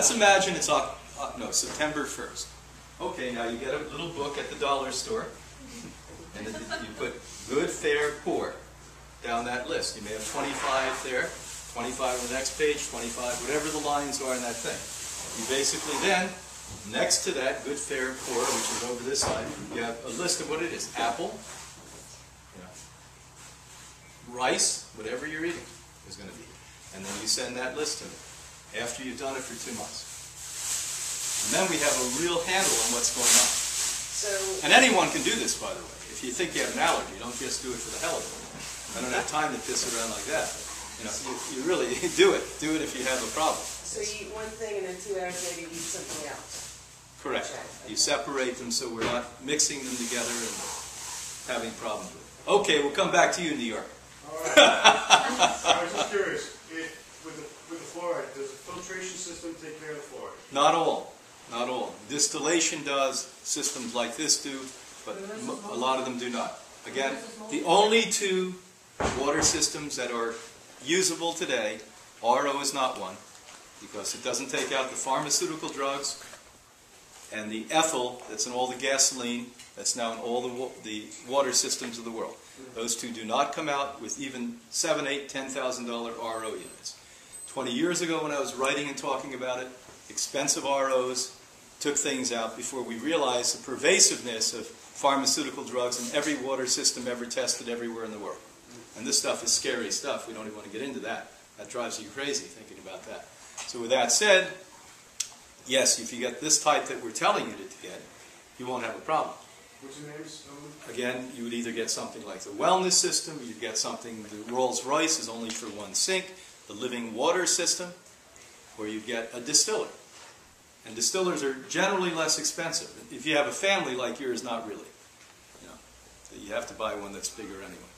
let's imagine it's September 1st. Okay, now you get a little book at the dollar store, and you put good, fair, poor down that list. You may have 25 there, 25 on the next page, 25, whatever the lines are in that thing. You basically then, next to that, good, fair, poor, which is over this side, you have a list of what it is. Apple, rice, whatever you're eating is going to be. And then you send that list to me after you've done it for 2 months. And then we have a real handle on what's going on. And anyone can do this, by the way. If you think you have an allergy, don't just do it for the hell of it. I don't have time to piss around like that. You really do it. Do it if you have a problem. So you eat one thing and then 2 hours later you eat something else. Correct. You separate them so we're not mixing them together and having problems with it. Okay, we'll come back to you, New York. All right. I was just curious, with the fluoride, does the filtration system take care of the fluoride? Not all. Not all. Distillation does, systems like this do, but a lot of them do not. Again, the only 2 water systems that are usable today, RO is not one, because it doesn't take out the pharmaceutical drugs, and the ethyl that's in all the gasoline that's now in all the water systems of the world. Those 2 do not come out with even $7,000, $8,000, $10,000 RO units. 20 years ago when I was writing and talking about it, expensive ROs took things out before we realized the pervasiveness of pharmaceutical drugs in every water system ever tested everywhere in the world. And this stuff is scary stuff. We don't even want to get into that. That drives you crazy thinking about that. So with that said, yes, if you get this type that we're telling you to get, you won't have a problem. What's your names? Again, you would either get something like the wellness system, you'd get something, the Rolls-Royce is only for 1 sink, the living water system, or you'd get a distiller. And distillers are generally less expensive. If you have a family like yours, not really. You have to buy one that's bigger anyway.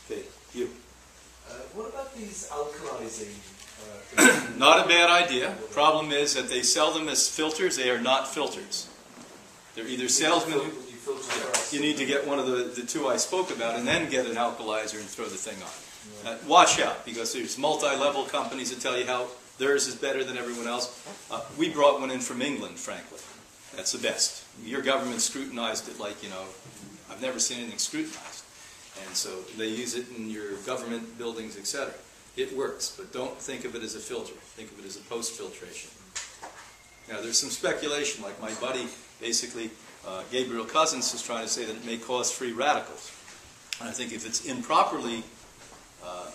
Okay, you. What about these alkalizing? Not a bad idea. Problem is that they sell them as filters. They are not filters. They're either salesmen who... You need to get one of the 2 I spoke about and then get an alkalizer and throw the thing on. Watch out, because there's multi-level companies that tell you how theirs is better than everyone else. We brought one in from England, frankly. That's the best. Your government scrutinized it like, I've never seen anything scrutinized. And so they use it in your government buildings, etc. It works, but don't think of it as a filter. Think of it as a post-filtration. Now, there's some speculation, like my buddy, basically, Gabriel Cousins, is trying to say that it may cause free radicals. And I think if it's improperly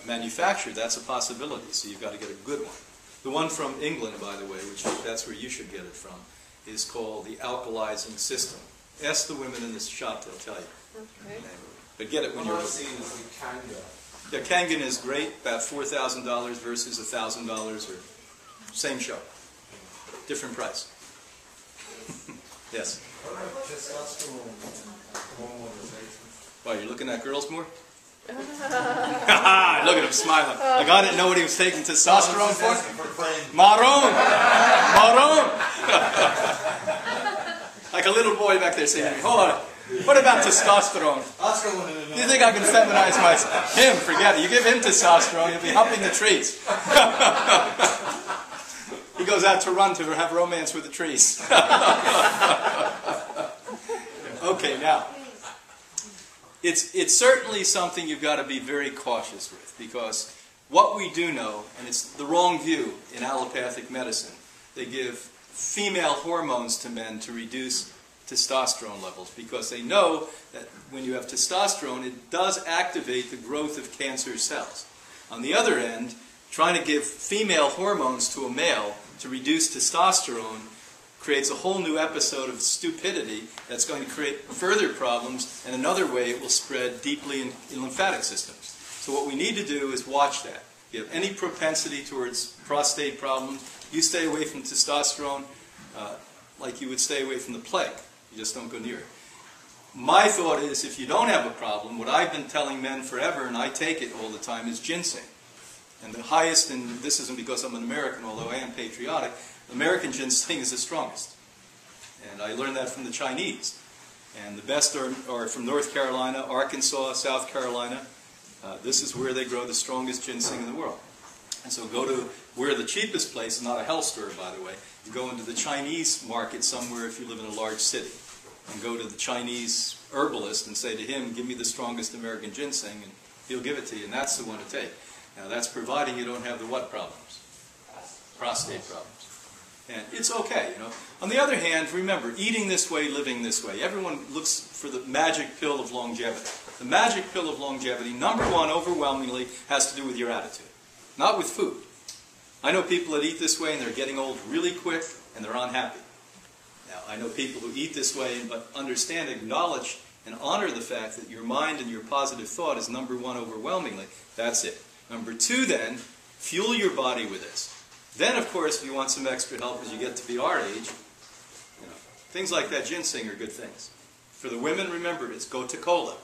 manufactured, that's a possibility. So you've got to get a good one. The one from England, by the way, which that's where you should get it from, is called the alkalizing system. Ask the women in this shop, they'll tell you. Okay. But get it when you're... The Kangen is great, about $4,000 versus $1,000, or same show, different price. Yes. Why, you're looking at girls more? Look at him smiling. Like I didn't know what he was taking testosterone for. Maroon! Maroon! Like a little boy back there saying, hold on, what about testosterone? Do you think I can feminize myself? Him, forget it. You give him testosterone, he'll be humping the trees. He goes out to run to have romance with the trees. Okay, now, it's certainly something you've got to be very cautious with, because what we do know, and it's the wrong view in allopathic medicine, they give female hormones to men to reduce testosterone levels, because they know that when you have testosterone, it does activate the growth of cancer cells. On the other end, trying to give female hormones to a male to reduce testosterone creates a whole new episode of stupidity that's going to create further problems, and another way it will spread deeply in lymphatic systems. So what we need to do is watch that. If you have any propensity towards prostate problems, you stay away from testosterone like you would stay away from the plague. You just don't go near it. My thought is, if you don't have a problem, what I've been telling men forever, and I take it all the time, is ginseng. And the highest, and this isn't because I'm an American, although I am patriotic, American ginseng is the strongest. And I learned that from the Chinese. And the best are from North Carolina, Arkansas, South Carolina. This is where they grow the strongest ginseng in the world. And so go to where the cheapest place, not a health store by the way, you go into the Chinese market somewhere if you live in a large city, and go to the Chinese herbalist and say to him, give me the strongest American ginseng, and he'll give it to you, and that's the one to take. Now that's providing you don't have the what problems? Prostate problems. And it's okay, you know. On the other hand, remember, eating this way, living this way. Everyone looks for the magic pill of longevity. The magic pill of longevity, number one, overwhelmingly, has to do with your attitude, not with food. I know people that eat this way and they're getting old really quick and they're unhappy. Now, I know people who eat this way but understand, acknowledge, and honor the fact that your mind and your positive thought is number one overwhelmingly. That's it. Number two, then, fuel your body with this. Then, of course, if you want some extra help as you get to be our age, you know, things like that ginseng are good things. For the women, remember, it's Gotakola.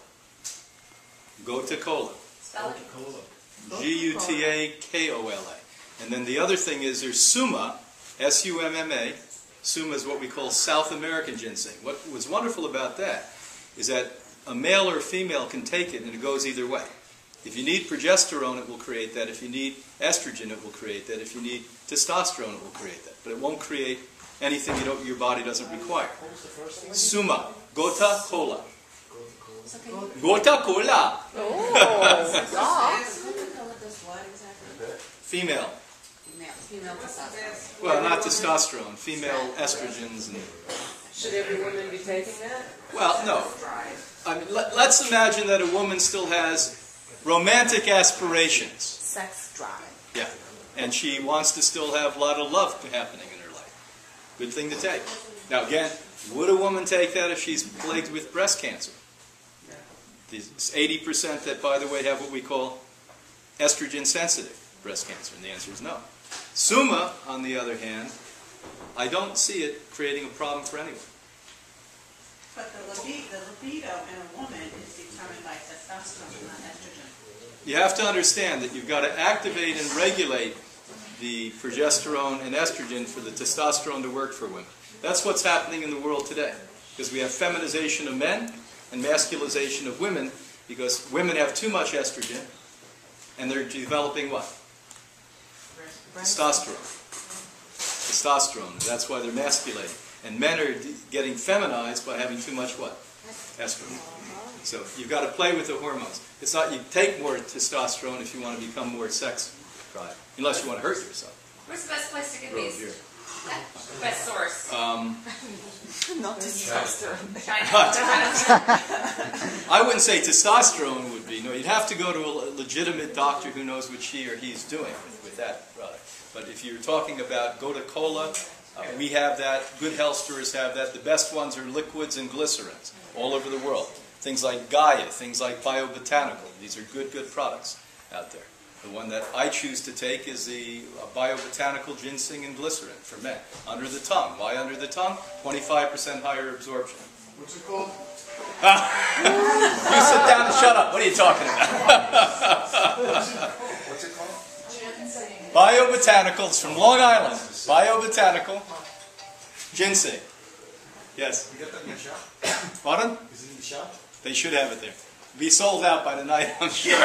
Gotakola. Spell it. G-U-T-A-K-O-L-A. And then the other thing is there's Summa, S-U-M-M-A. Summa is what we call South American ginseng. What was wonderful about that is that a male or a female can take it and it goes either way. If you need progesterone, it will create that. If you need estrogen, it will create that. If you need testosterone, it will create that. But it won't create anything your body doesn't require. Summa. Gota Cola. Gota Cola. Female. Female testosterone. Well, not testosterone. Female estrogens. And, Should every woman be taking that? well, no. I mean, let's imagine that a woman still has romantic aspirations. Sex drive. Yeah. And she wants to still have a lot of love happening in her life. Good thing to take. Now again, would a woman take that if she's plagued with breast cancer? These 80% that, by the way, have what we call estrogen-sensitive breast cancer, and the answer is no. Summa, on the other hand, I don't see it creating a problem for anyone. But the libido in a woman is determined by testosterone, not estrogen. You have to understand that you've got to activate and regulate the progesterone and estrogen for the testosterone to work for women. That's what's happening in the world today. Because we have feminization of men and masculization of women, because women have too much estrogen and they're developing what? Testosterone. Testosterone. That's why they're masculating. And men are getting feminized by having too much what? Estrogen. So you've got to play with the hormones. It's not you take more testosterone if you want to become more sex drive, unless you want to hurt yourself. Where's the best place to get Oh, these? dear. Best source. Not testosterone. I wouldn't say testosterone would be. No, you'd have to go to a legitimate doctor who knows what she or he's doing with that product. But if you're talking about Gotakola, we have that. Good health stores have that. The best ones are liquids and glycerins all over the world. Things like Gaia, things like Biobotanical. These are good products out there. The one that I choose to take is the Biobotanical ginseng and glycerin for men. Under the tongue. Why under the tongue? 25% higher absorption. What's it called? You sit down and shut up. What are you talking about? What's it called? Biobotanical. It's from Long Island. Biobotanical ginseng. Yes. You get that in your shop? Pardon? Is it in the shop? They should have it there. Be sold out by tonight, I'm sure.